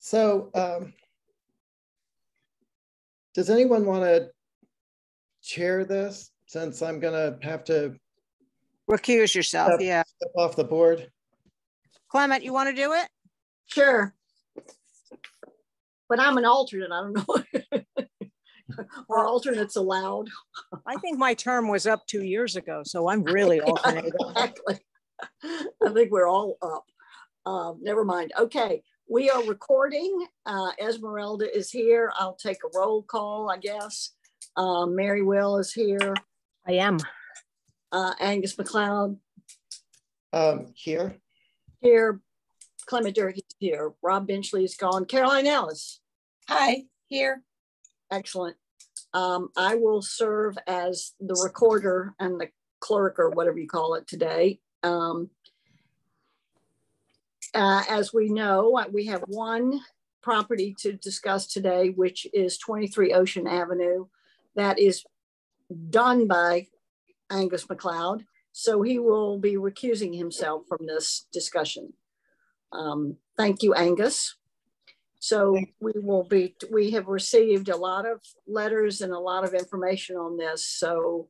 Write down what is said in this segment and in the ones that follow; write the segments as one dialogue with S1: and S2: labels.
S1: So does anyone want to chair this, since I'm going to have to
S2: recuse yourself?
S1: step off the board?
S2: Clement, you want to do it?
S3: Sure. But I'm an alternate. I don't know. Are alternates allowed?
S2: I think my term was up 2 years ago, so I'm really alternating.
S3: Exactly. I think we're all up. Never mind. Okay, we are recording. Esmeralda is here. I'll take a roll call, I guess. Mary Will is here.
S2: I am.
S3: Angus McLeod.
S1: Here.
S3: Here. Clement Durkee is here. Rob Benchley is gone. Caroline Ellis.
S4: Hi, here.
S3: Excellent. I will serve as the recorder and the clerk, or whatever you call it today. As we know, we have one property to discuss today, which is 23 Ocean Avenue. That is done by Angus McLeod. So he will be recusing himself from this discussion. Thank you, Angus. So we have received a lot of letters and a lot of information on this. So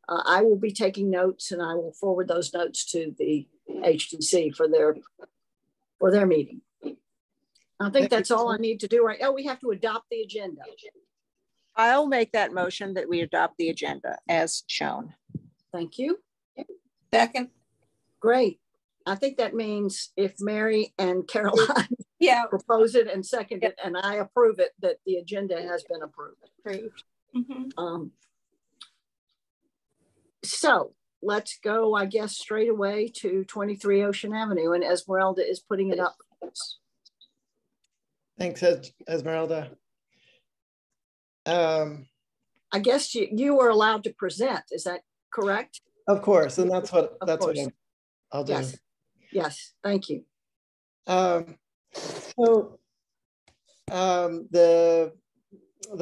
S3: I will be taking notes, and I will forward those notes to the HDC for their meeting. I think that's all I need to do right now. Oh, we have to adopt the agenda.
S2: I'll make that motion that we adopt the agenda as shown.
S3: Thank you.
S4: Second.
S3: Great. I think that means if Mary and Caroline propose it and second it, and I approve it, that the agenda has been approved.
S4: Mm-hmm.
S3: So let's go, I guess, straight away to 23 Ocean Avenue, and Esmeralda is putting it up.
S1: Thanks, Esmeralda.
S3: I guess you were allowed to present. Is that correct?
S1: Of course, and that's what I'll do.
S3: Yes. Yes, thank you.
S1: So the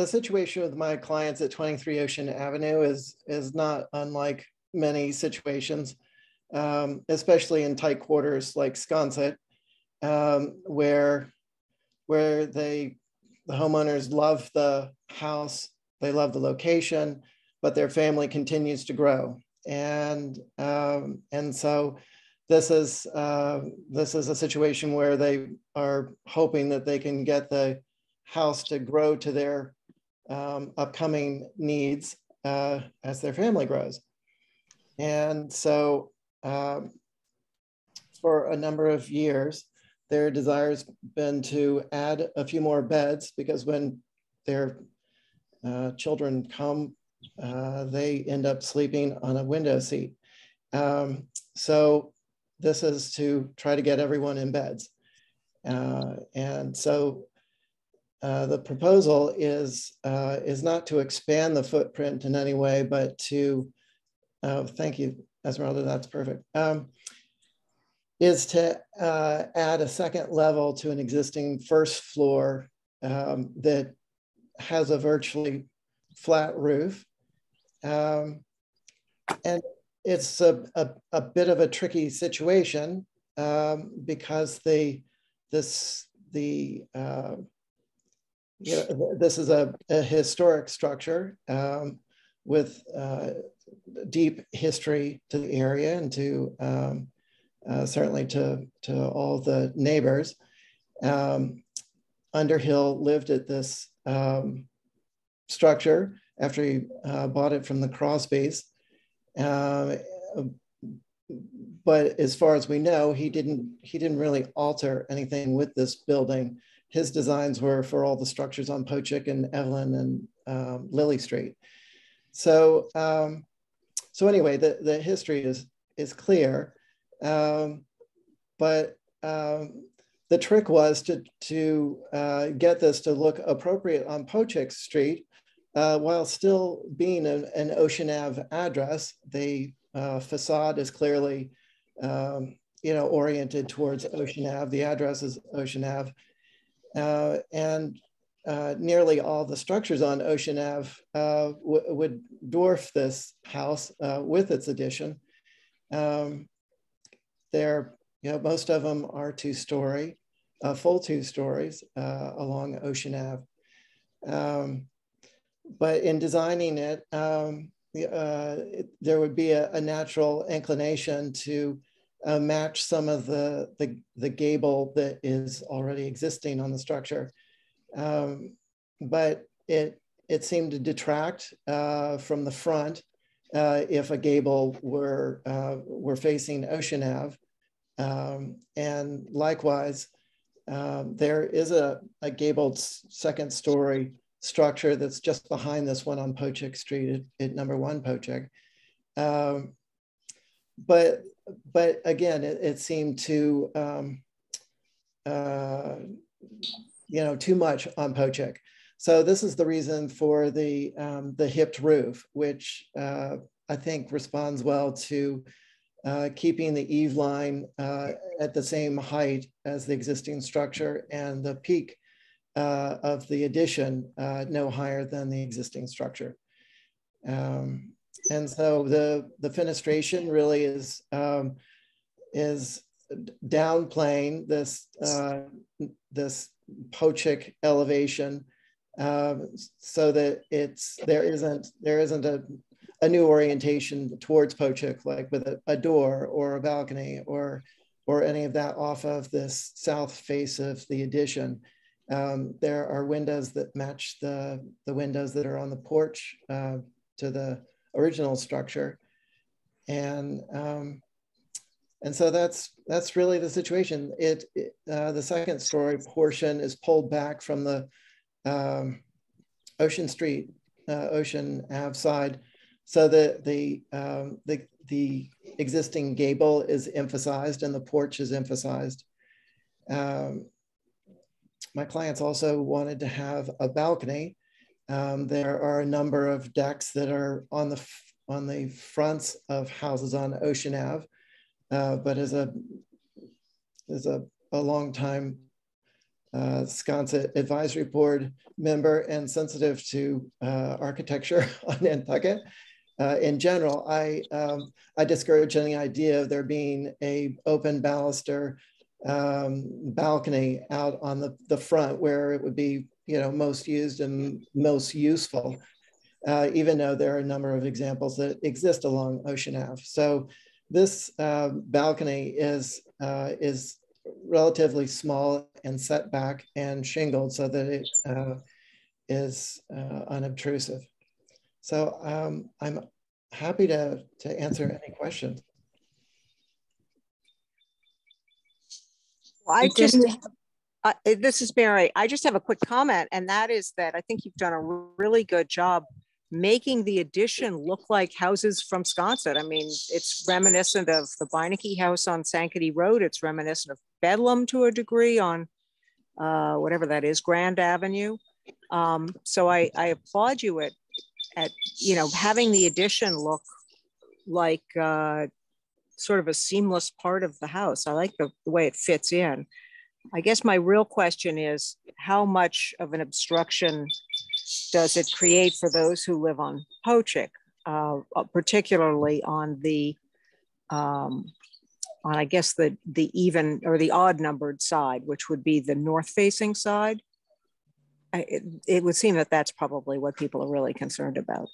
S1: situation with my clients at 23 Ocean Avenue is not unlike many situations, especially in tight quarters like Sconset, where the homeowners love the house, they love the location, but their family continues to grow, and so this is a situation where they are hoping that they can get the house to grow to their upcoming needs as their family grows. And so for a number of years, their desire has been to add a few more beds, because when their children come, they end up sleeping on a window seat. So this is to try to get everyone in beds. And so the proposal is not to expand the footprint in any way, but to, thank you, Esmeralda, that's perfect, is to add a second level to an existing first floor that has a virtually flat roof. And it's a bit of a tricky situation because this is a historic structure with deep history to the area and to certainly to all the neighbors. Underhill lived at this structure after he bought it from the Crosbys. But as far as we know, he didn't really alter anything with this building. His designs were for all the structures on Pochick and Evelyn and Lily Street. So anyway, the history is clear, but the trick was to get this to look appropriate on Pochick Street while still being an Ocean Ave address. The facade is clearly oriented towards Ocean Ave. The address is Ocean Ave. And nearly all the structures on Ocean Ave would dwarf this house with its addition. Most of them are 2-story. a full 2 stories along Ocean Ave. But in designing it, there would be a natural inclination to match some of the gable that is already existing on the structure. But it seemed to detract from the front if a gable were facing Ocean Ave. And likewise, there is a gabled 2nd story structure that's just behind this one on Pochik Street at number 1 Pochik. But again, it seemed to, too much on Pochik. So this is the reason for the hipped roof, which I think responds well to keeping the eave line at the same height as the existing structure, and the peak of the addition no higher than the existing structure. And so the fenestration really is downplaying this Pochik elevation, so that there isn't a new orientation towards Pochik, like with a door or a balcony or any of that off of this south face of the addition. There are windows that match the windows that are on the porch to the original structure, and so that's really the situation. The 2nd story portion is pulled back from the Ocean Ave side, so that the existing gable is emphasized and the porch is emphasized. My clients also wanted to have a balcony. There are a number of decks that are on the fronts of houses on Ocean Ave, but as a long time Sconset Advisory Board member and sensitive to architecture on Nantucket, in general, I discourage any idea of there being a open baluster balcony out on the front where it would be most used and most useful, even though there are a number of examples that exist along Ocean Ave. So this balcony is relatively small and set back and shingled so that it is unobtrusive. So I'm happy to answer any questions.
S2: Well, this is Mary. I just have a quick comment, and that is that I think you've done a really good job making the addition look like houses from Sconset. I mean, it's reminiscent of the Beinecke house on Sankaty Road. It's reminiscent of Bedlam to a degree on whatever that is, Grand Avenue. So I applaud you at having the addition look like sort of a seamless part of the house. I like the way it fits in. I guess my real question is, how much of an obstruction does it create for those who live on Pochik, particularly on the, I guess the even or the odd numbered side, which would be the north facing side? It would seem that that's probably what people are really concerned about.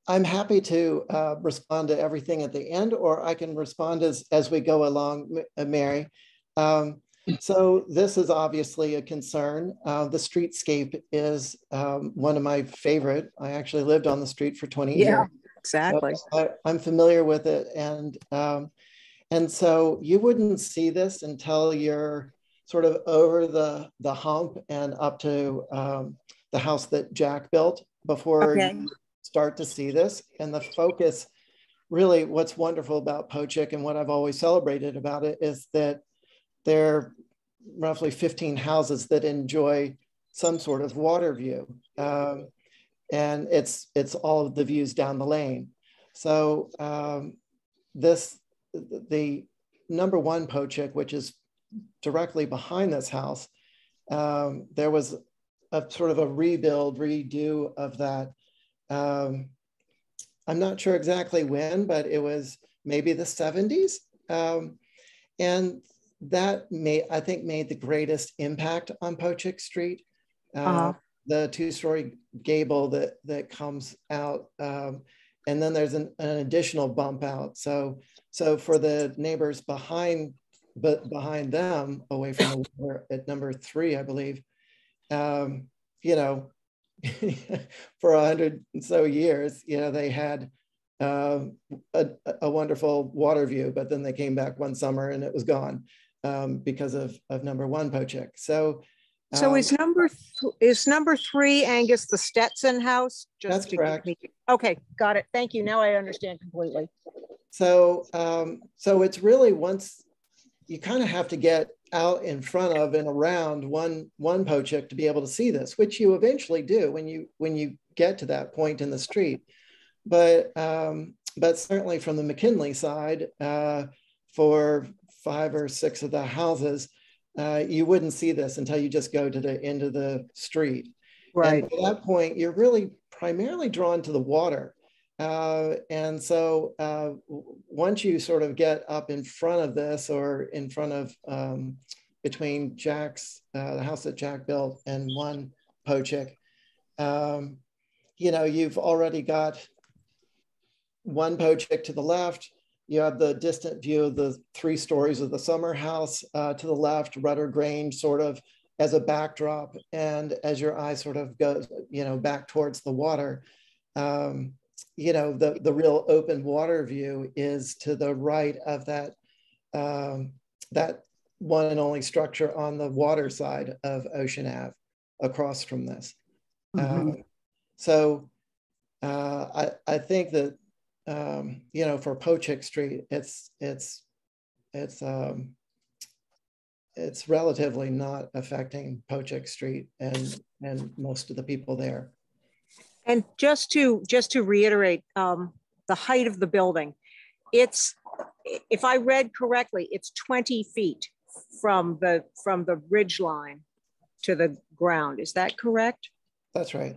S1: I'm happy to respond to everything at the end, or I can respond as we go along, Mary. So this is obviously a concern. The streetscape is one of my favorite. I actually lived on the street for 20 years.
S2: Exactly.
S1: So I'm familiar with it. And so you wouldn't see this until you're sort of over the hump and up to the house that Jack built before you start to see this. And the focus, really what's wonderful about Pochik and what I've always celebrated about it is that there are roughly 15 houses that enjoy some sort of water view. And it's all of the views down the lane. So the number 1 Pochik, which is directly behind this house, there was a sort of a redo of that. I'm not sure exactly when, but it was maybe the 70s. And that I think made the greatest impact on Pochick Street. The two-story gable that comes out, and then there's an additional bump out. So for the neighbors behind them, away from the water at number 3, I believe, you know, for 100 and so years, you know, they had a wonderful water view, but then they came back one summer and it was gone because of number 1 Pochick. So is number 3, Angus, the Stetson house? That's correct.
S2: Okay, got it. Thank you. Now I understand completely.
S1: So so it's really, once you kind of have to get out in front of and around one Pochick to be able to see this, which you eventually do when you get to that point in the street. But certainly from the McKinley side, for 5 or 6 of the houses, you wouldn't see this until you just go to the end of the street. Right. And at that point, you're really primarily drawn to the water. And so once you sort of get up in front of this, or in front of between Jack's, the house that Jack built, and one Pochick, you know, you've already got one Pochick to the left. You have the distant view of the 3 stories of the summer house to the left, Rudder Grange sort of as a backdrop. And as your eye sort of goes, you know, back towards the water, you know, the real open water view is to the right of that, that one and only structure on the water side of Ocean Ave across from this. So I think that, you know, for Pochick Street, it's relatively not affecting Pochick Street and most of the people there.
S2: And just to reiterate, the height of the building, it's, if I read correctly, it's 20 feet from the ridge line to the ground. Is that correct?
S1: That's right.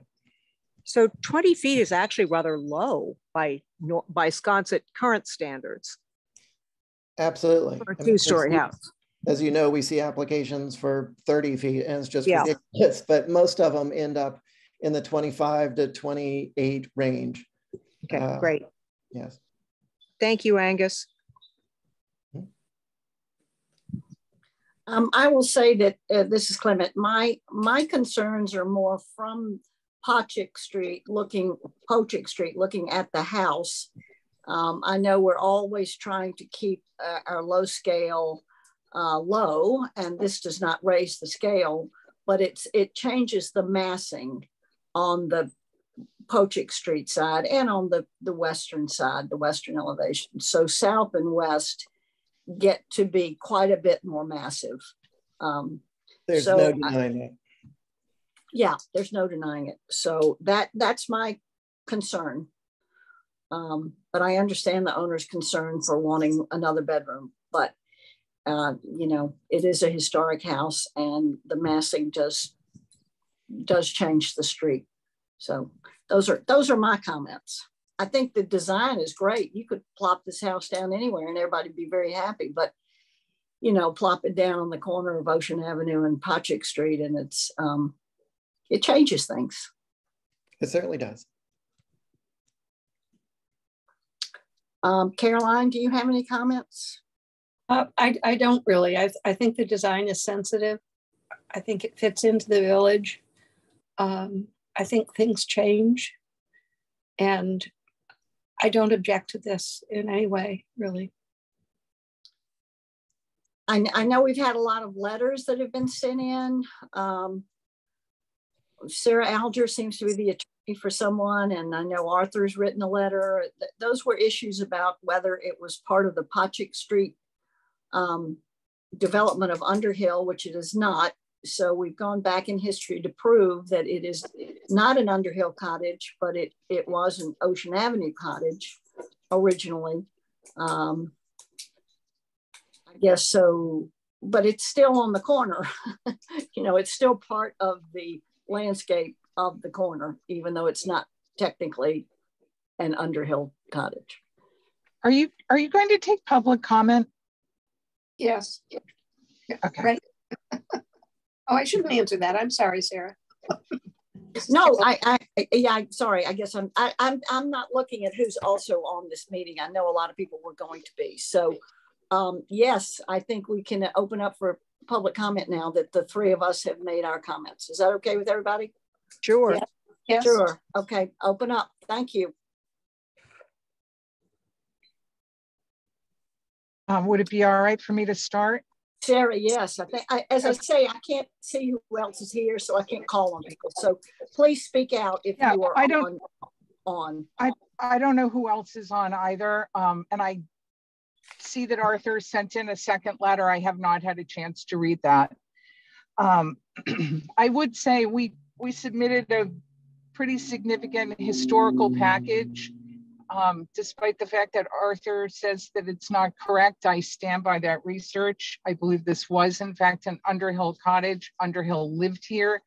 S2: So 20 feet is actually rather low by Sconset current standards.
S1: Absolutely.
S2: For a 2-story house.
S1: As you know, we see applications for 30 feet and it's just ridiculous, but most of them end up in the 25 to 28 range.
S2: Okay, great.
S1: Yes.
S2: Thank you, Angus.
S3: I will say that this is Clement. My concerns are more from Pochick Street, looking at the house. I know we're always trying to keep our low scale low, and this does not raise the scale, but it changes the massing on the Pochick Street side and on the western side, the western elevation. So south and west get to be quite a bit more massive.
S1: There's no denying it.
S3: Yeah, there's no denying it. So that's my concern. But I understand the owner's concern for wanting another bedroom. But you know, it is a historic house, and the massing does change the street. So those are my comments. I think the design is great. You could plop this house down anywhere and everybody'd be very happy. But you know, plop it down on the corner of Ocean Avenue and Pochick Street, and it changes things.
S1: It certainly does.
S3: Caroline, do you have any comments?
S4: I don't really. I think the design is sensitive. I think it fits into the village. I think things change, and I don't object to this in any way, really.
S3: I know we've had a lot of letters that have been sent in. Sarah Alger seems to be the attorney for someone, and I know Arthur's written a letter. Those were issues about whether it was part of the Pochick Street development of Underhill, which it is not. So we've gone back in history to prove that it is not an Underhill cottage, but it was an Ocean Avenue cottage originally. I guess so, but it's still on the corner. You know, it's still part of the landscape of the corner, even though it's not technically an Underhill cottage.
S5: Are you going to take public comment?
S4: Yes.
S5: Okay.
S4: Right. Oh, I shouldn't answer that. I'm sorry, Sarah.
S3: No, yeah, sorry. I guess I'm not looking at who's also on this meeting. I know a lot of people were going to be. So yes, I think we can open up for public comment now that the three of us have made our comments. Is that okay with everybody?
S2: Sure.
S3: Yeah.
S4: Yes.
S3: Sure. Okay, open up. Thank you.
S5: Would it be all right for me to start?
S3: Sarah, yes. I think, as I say, I can't see who else is here, so I can't call on people. So please speak out if you are on.
S5: I don't know who else is on either. And I see that Arthur sent in a second letter. I have not had a chance to read that. I would say we submitted a pretty significant historical package. Despite the fact that Arthur says that it's not correct, I stand by that research. I believe this was in fact an Underhill cottage. Underhill lived here.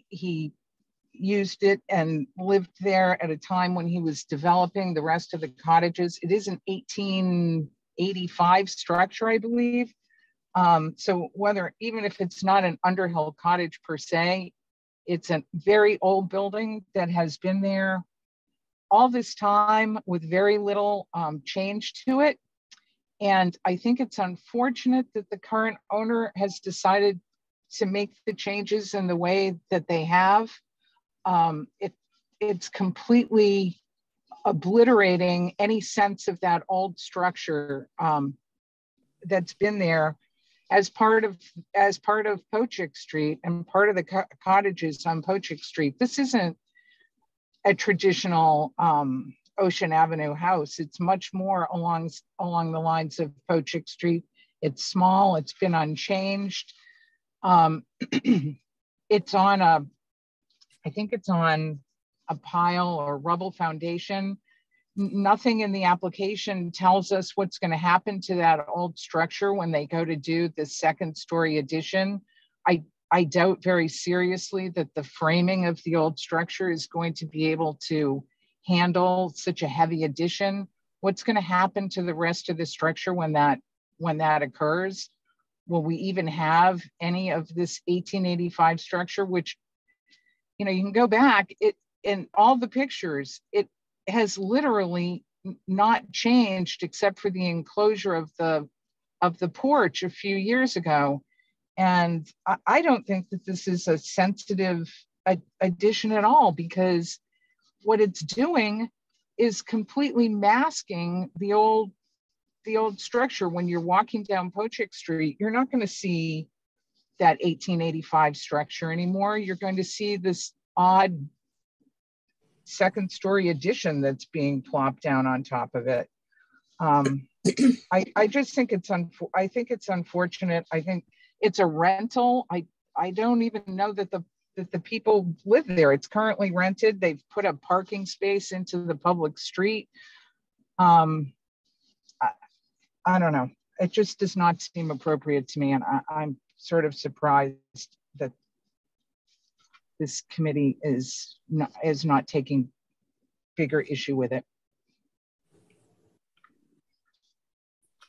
S5: He used it and lived there at a time when he was developing the rest of the cottages. It is an 1885 structure, I believe. So even if it's not an Underhill cottage per se, it's a very old building that has been there all this time with very little change to it. And I think it's unfortunate that the current owner has decided to make the changes in the way that they have. It's completely obliterating any sense of that old structure that's been there as part of Pochick Street and part of the cottages on Pochick Street. This isn't a traditional Ocean Avenue house. It's much more along the lines of Pochick Street. It's small, it's been unchanged. It's on I think it's on a pile or rubble foundation. Nothing in the application tells us what's going to happen to that old structure when they go to do the second story addition. I doubt very seriously that the framing of the old structure is going to be able to handle such a heavy addition. What's going to happen to the rest of the structure when that occurs? Will we even have any of this 1885 structure, which, you can go back in all the pictures, it has literally not changed except for the enclosure of the porch a few years ago. And I don't think that this is a sensitive addition at all, because what it's doing is completely masking the old structure. When you're walking down Pochick Street, you're not going to see that 1885 structure anymore. You're going to see this odd second story addition that's being plopped down on top of it. I just think it's unfortunate. I think it's a rental. I don't even know that the people live there. It's currently rented. They've put a parking space into the public street. I don't know. It just does not seem appropriate to me, and I'm sort of surprised that this committee is not taking bigger issue with it.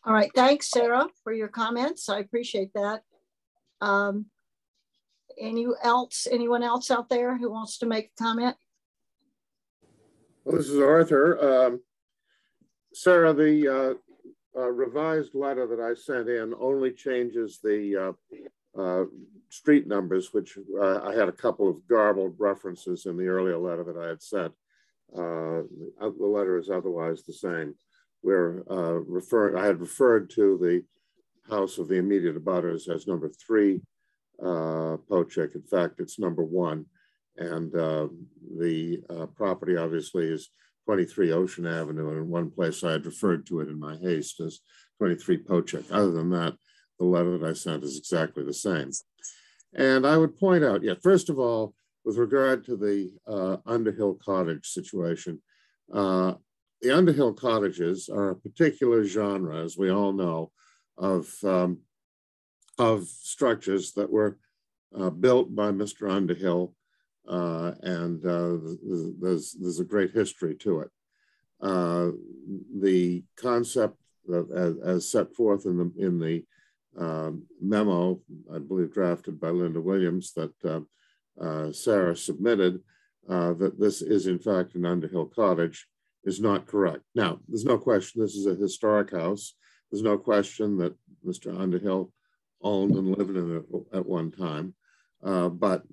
S3: All right, thanks, Sarah, for your comments. I appreciate that. Anyone else out there who wants to make a comment?
S6: Well, this is Arthur. Sarah, the revised letter that I sent in only changes the street numbers, which I had a couple of garbled references in the earlier letter that I had sent. The letter is otherwise the same. I had referred to the house of the immediate abutters as number 3 Pochick. In fact, it's number 1. And the property obviously is 23 Ocean Avenue. And in one place I had referred to it in my haste as 23 Pochick. Other than that, the letter that I sent is exactly the same. And I would point out, first of all, with regard to the Underhill cottage situation, the Underhill cottages are a particular genre, as we all know, of structures that were built by Mr. Underhill, and there's a great history to it. The concept as set forth in the memo, I believe drafted by Linda Williams, that Sarah submitted, that this is in fact an Underhill cottage, is not correct. Now, there's no question this is a historic house. There's no question that Mr. Underhill owned and lived in it at one time. But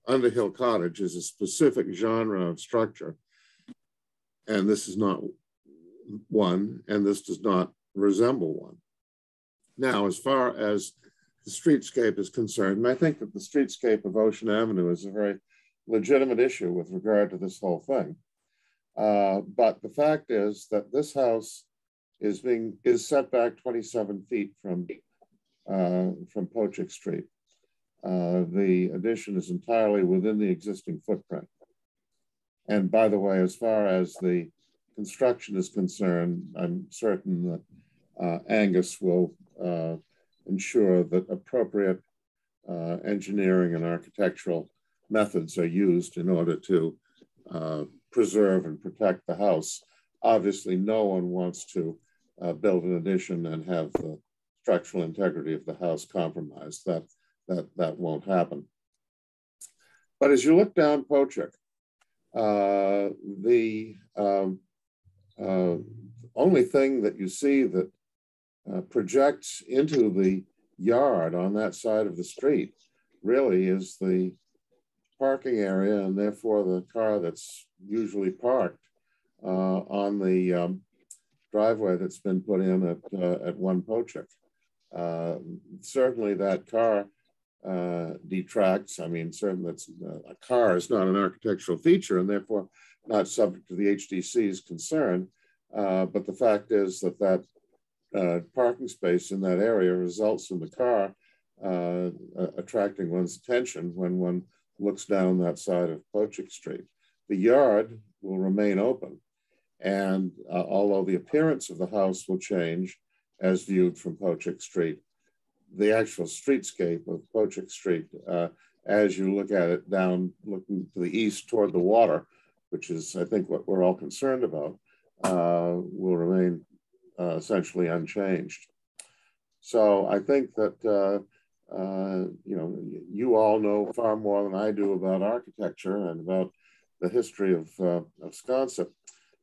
S6: Underhill Cottage is a specific genre of structure, and this is not one, and this does not resemble one. Now, as far as the streetscape is concerned, and I think that the streetscape of Ocean Avenue is a very legitimate issue with regard to this whole thing. But the fact is that this house is set back 27 feet from Pochick Street. The addition is entirely within the existing footprint. And by the way, as far as the construction is concerned, I'm certain that Angus will ensure that appropriate engineering and architectural methods are used in order to preserve and protect the house. Obviously, no one wants to build an addition and have the structural integrity of the house compromised. That won't happen. But as you look down Pochick, the only thing that you see that projects into the yard on that side of the street really is the parking area, and therefore the car that's usually parked on the driveway that's been put in at 1 Pochick. Certainly that car detracts. I mean, certainly that's, a car is not an architectural feature and therefore not subject to the HDC's concern. But the fact is that parking space in that area results in the car attracting one's attention when one looks down that side of Pochick Street. The yard will remain open, and although the appearance of the house will change as viewed from Pochick Street, the actual streetscape of Pochick Street, as you look at it down, looking to the east toward the water, which is, I think, what we're all concerned about, will remain essentially unchanged. So I think that you know, you all know far more than I do about architecture and about the history of Sconset,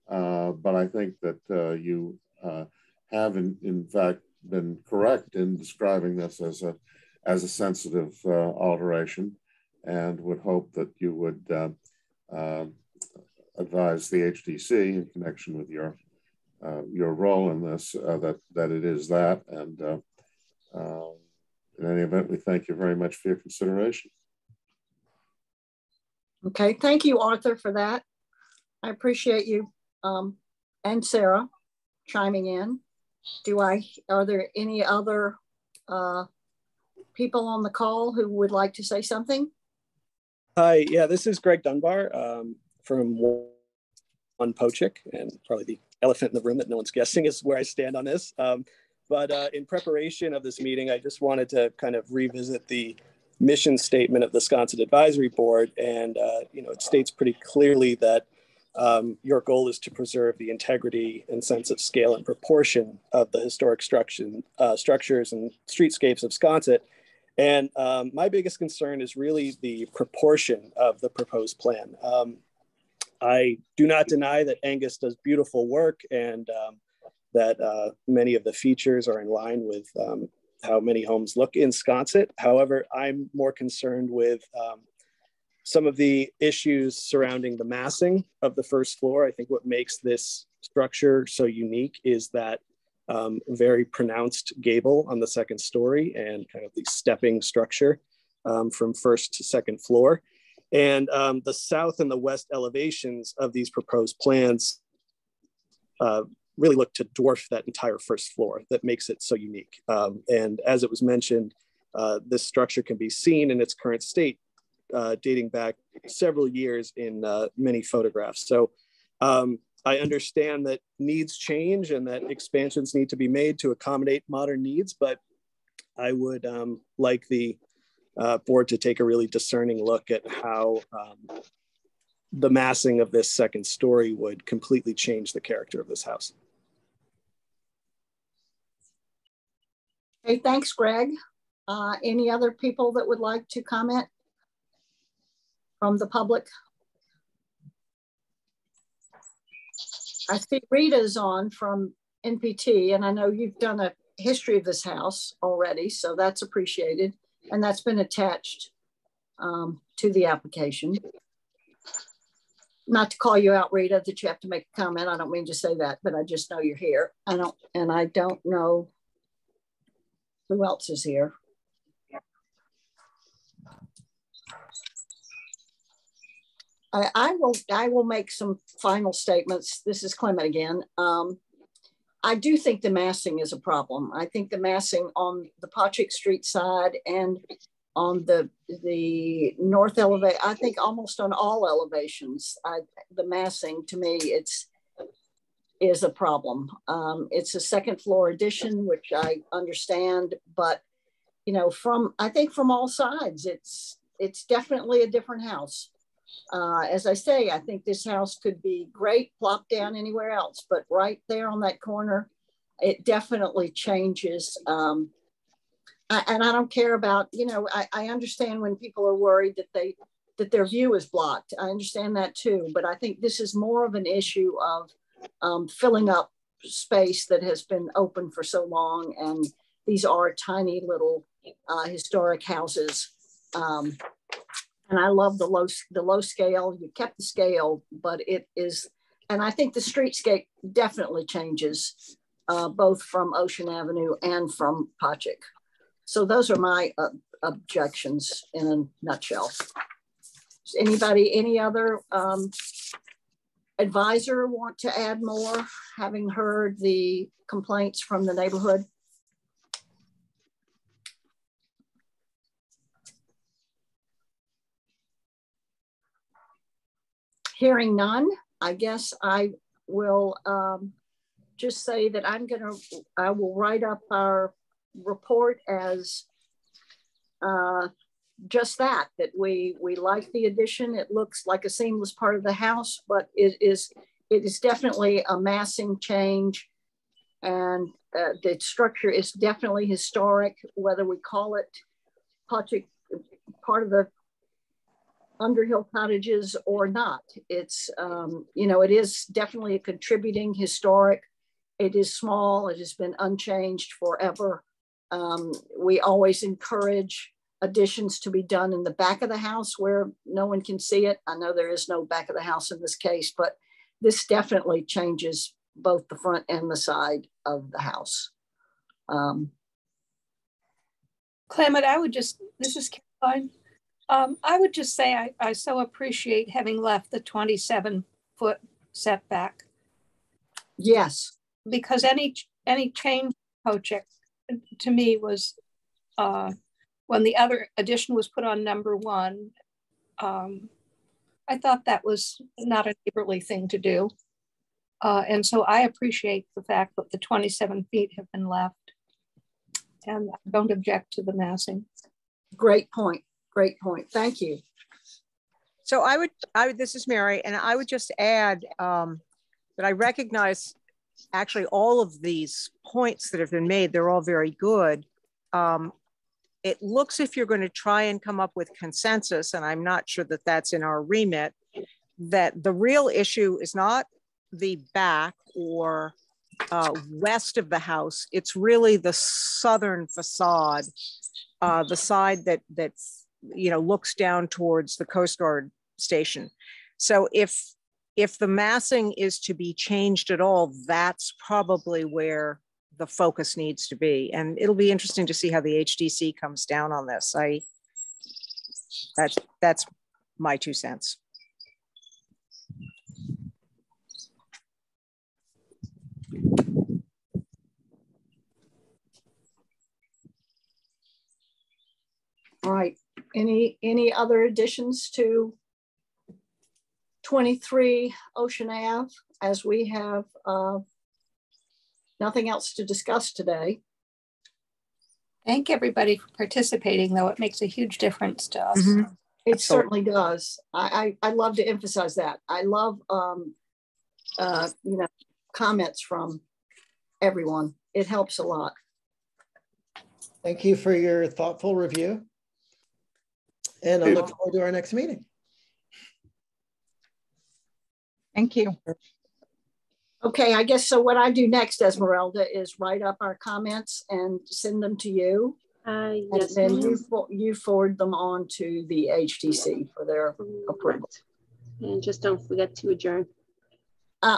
S6: but I think that you have in fact been correct in describing this as a sensitive alteration, and would hope that you would advise the HDC in connection with your role in this that it is that. And in any event, we thank you very much for your consideration.
S3: Okay, thank you, Arthur, for that. I appreciate you and Sarah chiming in. Are there any other people on the call who would like to say something?
S7: Hi, yeah, this is Greg Dunbar from 1 Pochick, and probably the elephant in the room that no one's guessing is where I stand on this. But in preparation of this meeting, I just wanted to kind of revisit the mission statement of the Sconset Advisory Board. And, you know, it states pretty clearly that your goal is to preserve the integrity and sense of scale and proportion of the historic structures and streetscapes of Sconset. And my biggest concern is really the proportion of the proposed plan. I do not deny that Angus does beautiful work, and that many of the features are in line with how many homes look in Sconset. However, I'm more concerned with some of the issues surrounding the massing of the first floor. I think what makes this structure so unique is that very pronounced gable on the second story and kind of the stepping structure from first to second floor. And the south and the west elevations of these proposed plans really look to dwarf that entire first floor. That makes it so unique. And as it was mentioned, this structure can be seen in its current state, dating back several years in many photographs. So I understand that needs change and that expansions need to be made to accommodate modern needs, but I would like the board to take a really discerning look at how the massing of this second story would completely change the character of this house.
S3: Hey, thanks, Greg. Any other people that would like to comment from the public? I see Rita's on from NPT, and I know you've done a history of this house already, so that's appreciated. And that's been attached to the application. Not to call you out, Rita, that you have to make a comment. I don't mean to say that, but I just know you're here. I don't know who else is here. I will make some final statements. This is Clement again. I do think the massing is a problem. I think the massing on the Patrick Street side and on the north elevation, I think almost on all elevations, the massing to me, is a problem. It's a second floor addition, which I understand, but you know, I think from all sides, it's definitely a different house. As I say, I think this house could be great, plop down anywhere else, but right there on that corner, it definitely changes. And I don't care about, you know, I understand when people are worried that their view is blocked. I understand that too, but I think this is more of an issue of filling up space that has been open for so long. And these are tiny little historic houses. And I love the low scale. You kept the scale, but it is, and I think the streetscape definitely changes both from Ocean Avenue and from Patrick. So those are my objections in a nutshell. Does anybody, any other advisor want to add more, having heard the complaints from the neighborhood? Hearing none, I guess I will just say that I will write up our report as just that we like the addition. It looks like a seamless part of the house, but it is definitely a massing change, and the structure is definitely historic, whether we call it Patrick, part of the Underhill cottages or not. It's you know, it is definitely a contributing historic. It is small. It has been unchanged forever. We always encourage additions to be done in the back of the house where no one can see it. I know there is no back of the house in this case, but this definitely changes both the front and the side of the house.
S4: Clement, I would just, this is Caroline. I would just say I so appreciate having left the 27-foot setback.
S3: Yes.
S4: Because any change project to me was when the other addition was put on number 1. I thought that was not a neighborly thing to do. And so I appreciate the fact that the 27 feet have been left, and I don't object to the massing.
S3: Great point. Great point. Thank you.
S2: So I would, this is Mary, and I would just add that I recognize actually all of these points that have been made. They're all very good. It looks, if you're going to try and come up with consensus, and I'm not sure that that's in our remit, that the real issue is not the back or west of the house. It's really the southern facade, the side that's, you know, looks down towards the Coast Guard station. So if the massing is to be changed at all, that's probably where the focus needs to be. And it'll be interesting to see how the HDC comes down on this. That's my 2 cents.
S3: All right. Any other additions to 23 Ocean Ave, as we have nothing else to discuss today?
S4: Thank everybody for participating, though. It makes a huge difference to us.
S3: Mm-hmm. It certainly does. I love to emphasize that. I love you know, comments from everyone. It helps a lot.
S1: Thank you for your thoughtful review. And I look forward to our next meeting.
S5: Thank you.
S3: Okay, I guess so. What I do next, Esmeralda, is write up our comments and send them to you.
S8: Yes,
S3: and then you forward them on to the HTC for their approval.
S8: And just don't forget to adjourn.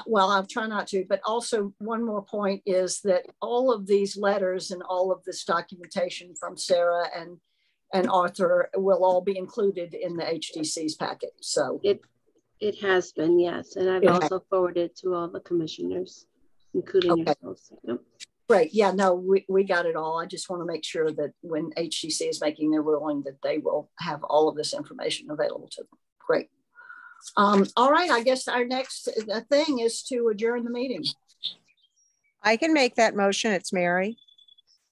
S3: Well, I'll try not to, but also one more point is that all of these letters and all of this documentation from Sarah and Arthur will all be included in the HTC's packet. So
S8: it has been, yes. And I've also forwarded to all the commissioners, including yourselves. Yep.
S3: Great. Yeah, no, we got it all. I just want to make sure that when HTC is making their ruling that they will have all of this information available to them. Great. All right, I guess our next thing is to adjourn the meeting.
S2: I can make that motion. It's Mary.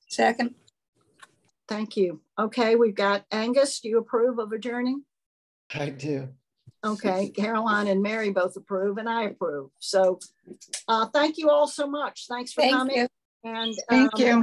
S4: Second.
S3: Thank you. Okay, we've got Angus. Do you approve of adjourning?
S1: I do.
S3: Okay, Caroline and Mary both approve, and I approve. So thank you all so much. Thanks for coming.
S4: You.
S3: And
S5: Thank you.